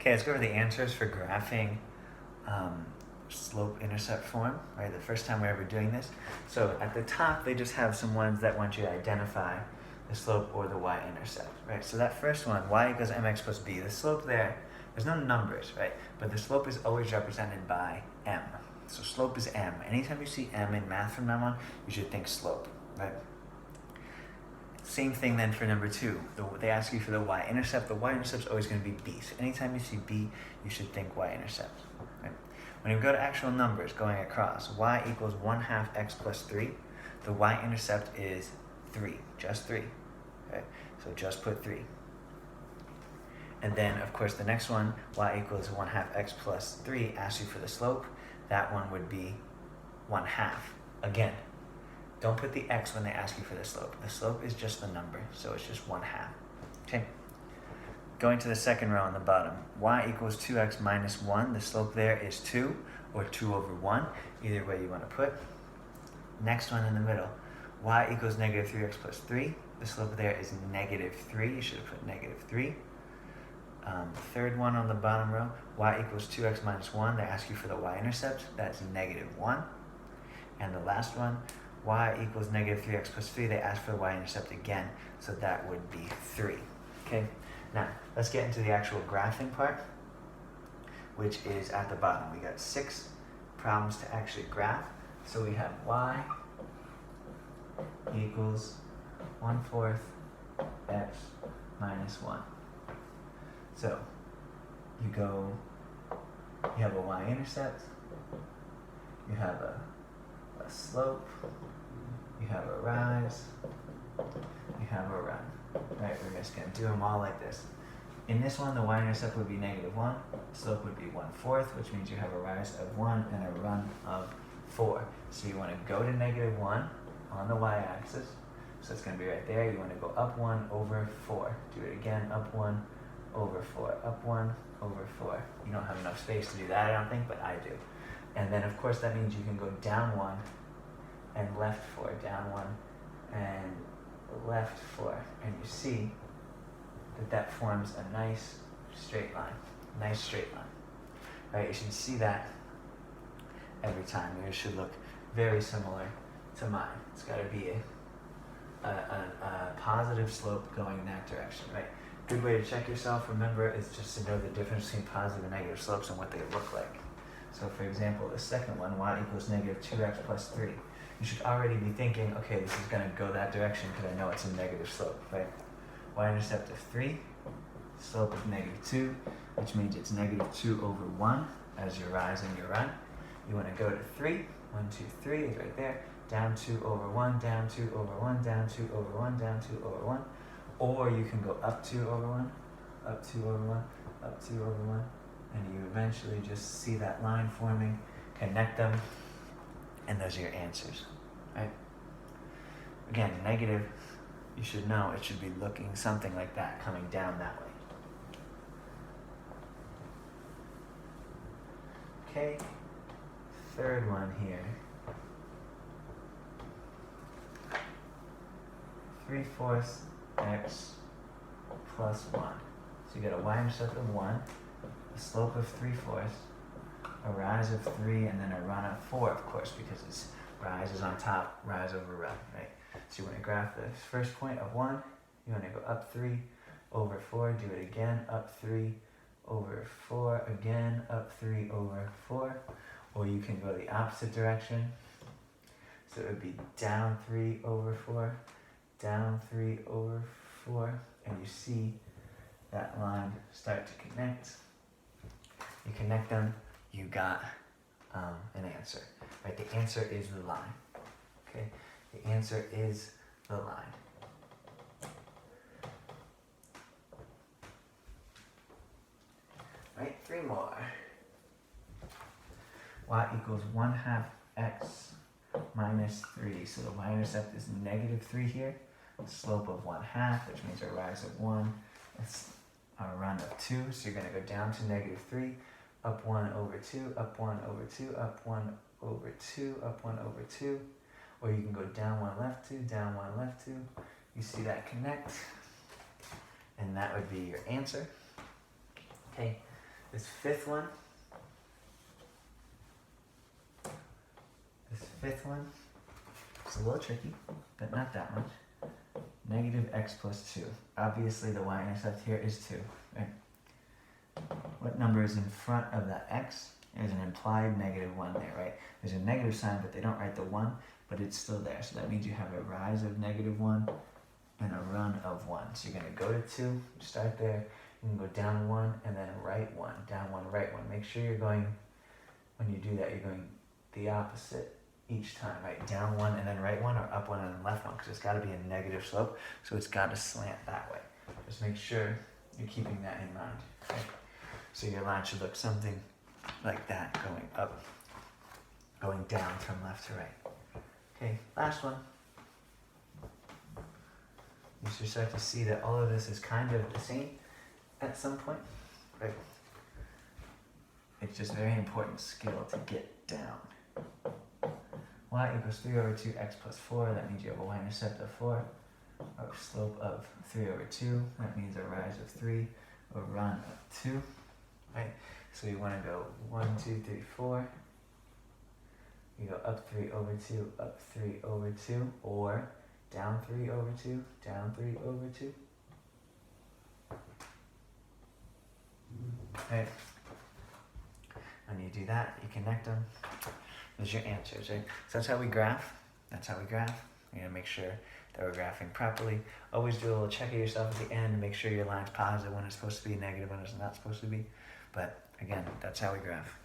Okay, let's go over the answers for graphing slope-intercept form, right? The first time we're ever doing this. So at the top, they just have some ones that want you to identify the slope or the y-intercept, right? So that first one, y equals mx plus b, the slope there's no numbers, right? But the slope is always represented by m. So slope is m. Anytime you see m in math from now on, you should think slope, right? Same thing then for number 2. They ask you for the y-intercept. The y-intercept is always going to be b. So anytime you see b, you should think y-intercept. Right? When you go to actual numbers going across, y equals 1/2 x plus 3. The y-intercept is 3, just 3. Okay? So just put 3. And then, of course, the next one, y equals 1/2 x plus 3, asks you for the slope. That one would be 1/2. Again, don't put the x when they ask you for the slope. The slope is just the number, so it's just 1/2. Okay. Going to the second row on the bottom, y equals 2x minus 1. The slope there is 2, or 2 over 1, either way you want to put. Next one in the middle, y equals negative 3x plus 3. The slope there is negative 3. You should have put negative 3. Third one on the bottom row, y equals 2x minus 1. They ask you for the y-intercept. That's negative 1. And the last one, y equals negative 3x plus 3. They ask for the y-intercept again, so that would be 3. Okay, now let's get into the actual graphing part, which is at the bottom. We got 6 problems to actually graph. So we have y equals 1/4 x minus 1. So you have a y-intercept, you have a slope, you have a rise, you have a run. Right, we're just going to do them all like this. In this one, the y-intercept would be negative 1, the slope would be 1/4, which means you have a rise of 1 and a run of 4. So you want to go to negative 1 on the y-axis, so it's going to be right there. You want to go up 1 over 4. Do it again, up 1 over 4, up 1 over 4. You don't have enough space to do that, I don't think, but I do. And then, of course, that means you can go down 1 and left 4, down 1 and left 4. And you see that forms a nice straight line. Nice straight line. Right? You should see that every time. Yours should look very similar to mine. It's got to be a positive slope going in that direction, right? Good way to check yourself, remember, is just to know the difference between positive and negative slopes and what they look like. So for example, the second one, y equals negative 2x plus 3. You should already be thinking, okay, this is going to go that direction because I know it's a negative slope, right? Y-intercept of 3, slope of negative 2, which means it's negative 2 over 1 as your rise and your run. You want to go to 3, 1, 2, 3 is right there, down 2 over 1, down 2 over 1, down 2 over 1, down 2 over 1. Or you can go up 2 over 1, up 2 over 1, up 2 over 1, and you eventually just see that line forming, connect them, and those are your answers, right? Again, negative, you should know it should be looking something like that, coming down that way. Okay, third one here. 3/4 x plus 1. So you get a y-intercept of 1, a slope of 3/4, a rise of 3, and then a run of 4, of course, because it's rise is on top, rise over run, right? So you want to graph the first point of 1, you want to go up 3 over 4, do it again, up 3 over 4, again, up 3 over 4, or you can go the opposite direction. So it would be down 3 over 4, down 3 over 4, and you see that line start to connect. You connect them, you got an answer, right? The answer is the line, okay? The answer is the line. Right, 3 more. Y equals 1/2 x minus 3. So the y-intercept is negative 3 here. The slope of 1/2, which means a rise of 1. It's a run of 2. So you're going to go down to negative 3, up 1 over 2, up 1 over 2, up 1 over 2, up 1 over 2. Or you can go down 1, left 2, down 1, left 2. You see that connect. And that would be your answer. Okay. This fifth one is a little tricky, but not that much. Negative x plus 2. Obviously the y-intercept here is 2, right? What number is in front of that x? There's an implied negative 1 there, right? There's a negative sign, but they don't write the 1, but it's still there. So that means you have a rise of negative 1 and a run of 1. So you're going to go to 2, start there, you can go down 1 and then right 1, down 1, right 1. Make sure you're going, when you do that, you're going the opposite each time, right? Down 1 and then right 1, or up 1 and then left 1, because it's got to be a negative slope, so it's got to slant that way. Just make sure you're keeping that in mind, okay? So your line should look something like that, going up, going down from left to right. Okay, last one. You should start to see that all of this is kind of the same at some point, right? It's just a very important skill to get down. Y equals 3 over 2x plus 4, that means you have a y-intercept of 4, or a slope of 3 over 2, that means a rise of 3, a run of 2, right? So you want to go 1, 2, 3, 4, you go up 3 over 2, up 3 over 2, or down 3 over 2, down 3 over 2. Right? When you do that, you connect them. Those are your answers, right? So that's how we graph. That's how we graph. You're going to make sure that we're graphing properly. Always do a little check of yourself at the end and make sure your line's positive when it's supposed to be, negative when it's not supposed to be. But again, that's how we graph.